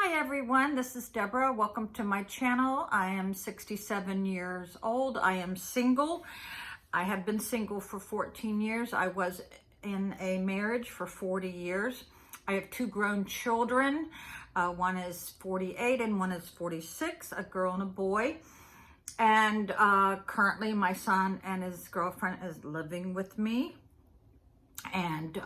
Hi everyone, this is Deborah. Welcome to my channel. I am 67 years old. I am single. I have been single for 14 years. I was in a marriage for 40 years. I have two grown children. One is 48 and one is 46, a girl and a boy. And currently my son and his girlfriend is living with me. And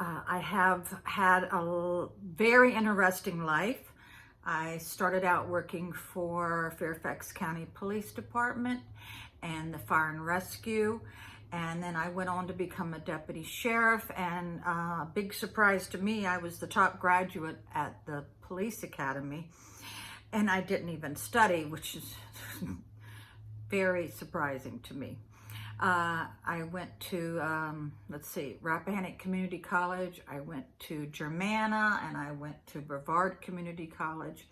I have had a very interesting life. I started out working for Fairfax County Police Department and the Fire and Rescue. And then I went on to become a deputy sheriff. And big surprise to me, I was the top graduate at the police academy. And I didn't even study, which is very surprising to me. I went to, Rappahannock Community College. I went to Germanna, and I went to Brevard Community College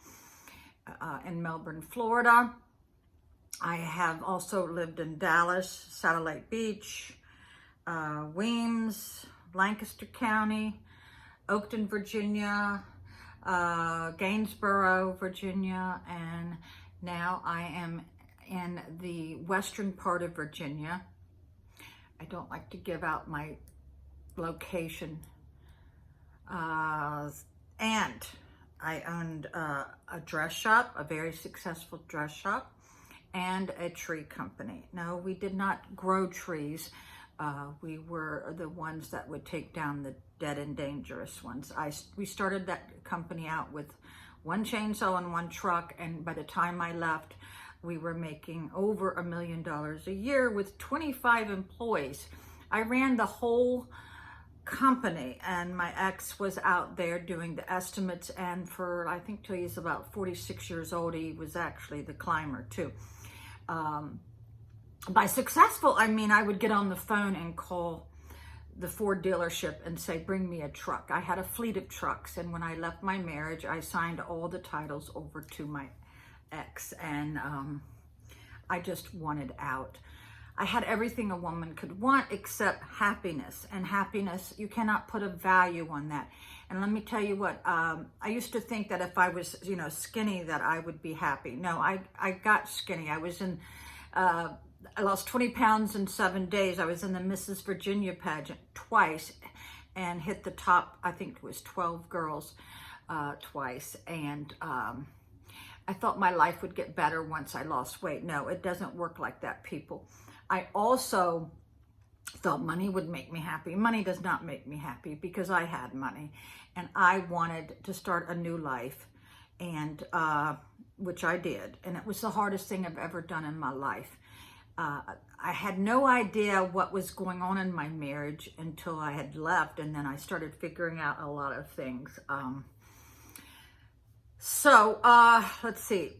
in Melbourne, Florida. I have also lived in Dallas, Satellite Beach, Weems, Lancaster County, Oakton, Virginia, Gainsboro, Virginia, and now I am in the western part of Virginia. I don't like to give out my location. And I owned a dress shop, a very successful dress shop, and a tree company. No, we did not grow trees. We were the ones that would take down the dead and dangerous ones. We started that company out with one chainsaw and one truck, and by the time I left, we were making over $1 million a year with 25 employees. I ran the whole company, and my ex was out there doing the estimates, and for, I think till he's about 46 years old, he was actually the climber too. By successful, I mean I would get on the phone and call the Ford dealership and say, bring me a truck. I had a fleet of trucks, and when I left my marriage, I signed all the titles over to my ex, and I just wanted out. I had everything a woman could want except happiness, and happiness, you cannot put a value on that. And let me tell you what, I used to think that if I was, skinny, that I would be happy. No, I got skinny. I was in, I lost 20 pounds in 7 days. I was in the Mrs. Virginia pageant twice and hit the top, I think it was 12 girls twice. And I thought my life would get better once I lost weight. No, it doesn't work like that, people. I also thought money would make me happy. Money does not make me happy because I had money and I wanted to start a new life, and which I did. And it was the hardest thing I've ever done in my life. I had no idea what was going on in my marriage until I had left, and then I started figuring out a lot of things. Let's see.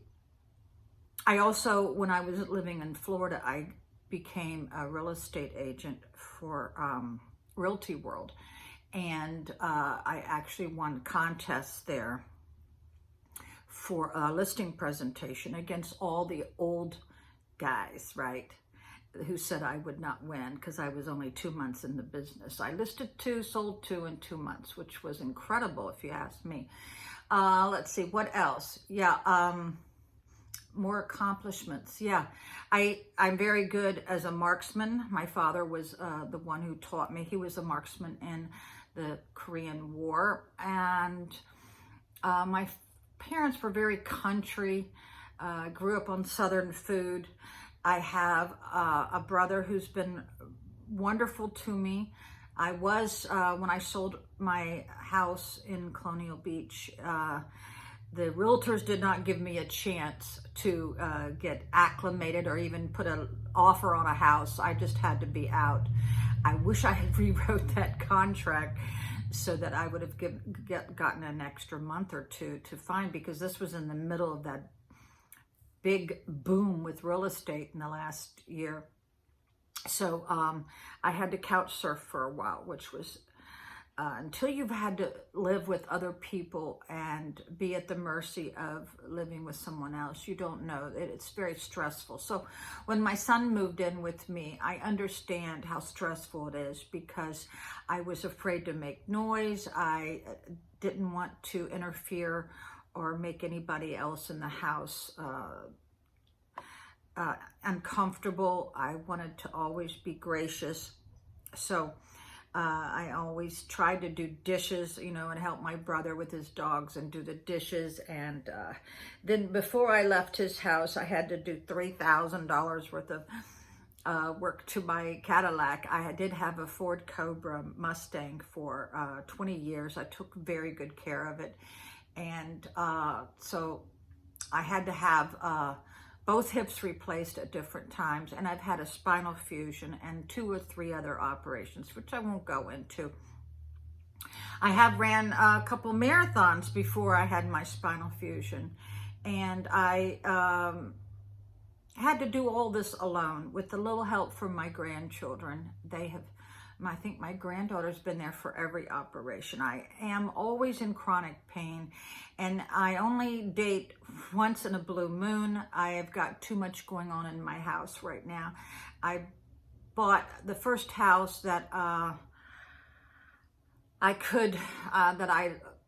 I also, when I was living in Florida, I became a real estate agent for Realty World. And I actually won contests there for a listing presentation against all the old guys, right? Who said I would not win because I was only 2 months in the business. I listed 2, sold 2 in 2 months, which was incredible if you ask me. Let's see, what else? Yeah, more accomplishments. Yeah, I'm very good as a marksman. My father was the one who taught me. He was a marksman in the Korean War. And my parents were very country, grew up on Southern food. I have a brother who's been wonderful to me. I was, when I sold my house in Colonial Beach, the realtors did not give me a chance to get acclimated or even put an offer on a house. I just had to be out. I wish I had rewrote that contract so that I would have gotten an extra month or two to find, because this was in the middle of that big boom with real estate in the last year. So I had to couch surf for a while, which was until you've had to live with other people and be at the mercy of living with someone else, you don't know. It's very stressful. So when my son moved in with me, I understand how stressful it is because I was afraid to make noise. I didn't want to interfere or make anybody else in the house uncomfortable. I wanted to always be gracious. So I always tried to do dishes, you know, and help my brother with his dogs and do the dishes. And then before I left his house, I had to do $3,000 worth of work to my Cadillac. I did have a Ford Cobra Mustang for 20 years. I took very good care of it. And so I had to have both hips replaced at different times, and I've had a spinal fusion and 2 or 3 other operations, which I won't go into. I have ran a couple marathons before I had my spinal fusion, and I had to do all this alone with a little help from my grandchildren. I think my granddaughter's been there for every operation. I am always in chronic pain, and I only date once in a blue moon. I have got too much going on in my house right now. I bought the first house that I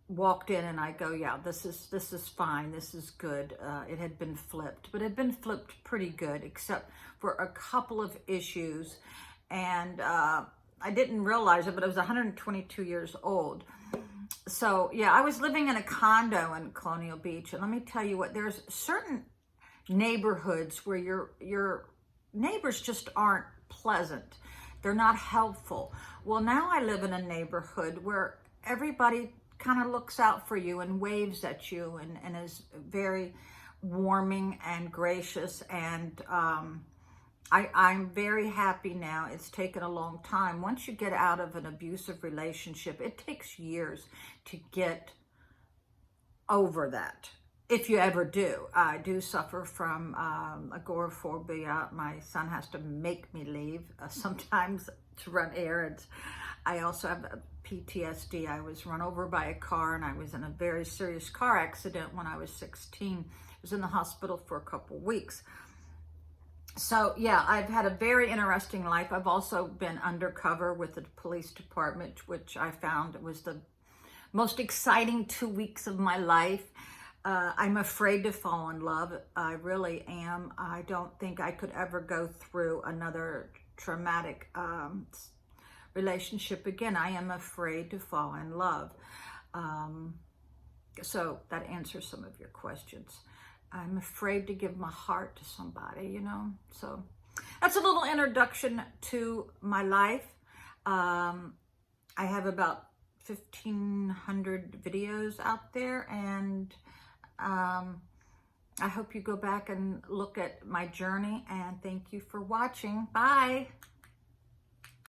walked in and I go, yeah, this is fine, this is good. It had been flipped, but it had been flipped pretty good, except for a couple of issues. And I didn't realize it, but I was 122 years old. So yeah, I was living in a condo in Colonial Beach, and let me tell you what, there's certain neighborhoods where your neighbors just aren't pleasant. They're not helpful. Well, now I live in a neighborhood where everybody kind of looks out for you and waves at you and is very warming and gracious. And I'm very happy now. It's taken a long time. Once you get out of an abusive relationship, it takes years to get over that, if you ever do. I do suffer from agoraphobia. My son has to make me leave sometimes to run errands. I also have PTSD. I was run over by a car, and I was in a very serious car accident when I was 16. I was in the hospital for a couple weeks. So yeah, I've had a very interesting life. I've also been undercover with the police department, which I found was the most exciting 2 weeks of my life. I'm afraid to fall in love. I really am. I don't think I could ever go through another traumatic relationship again. I am afraid to fall in love. So that answers some of your questions. I'm afraid to give my heart to somebody, you know. So that's a little introduction to my life. I have about 1,500 videos out there, and I hope you go back and look at my journey, and thank you for watching. Bye.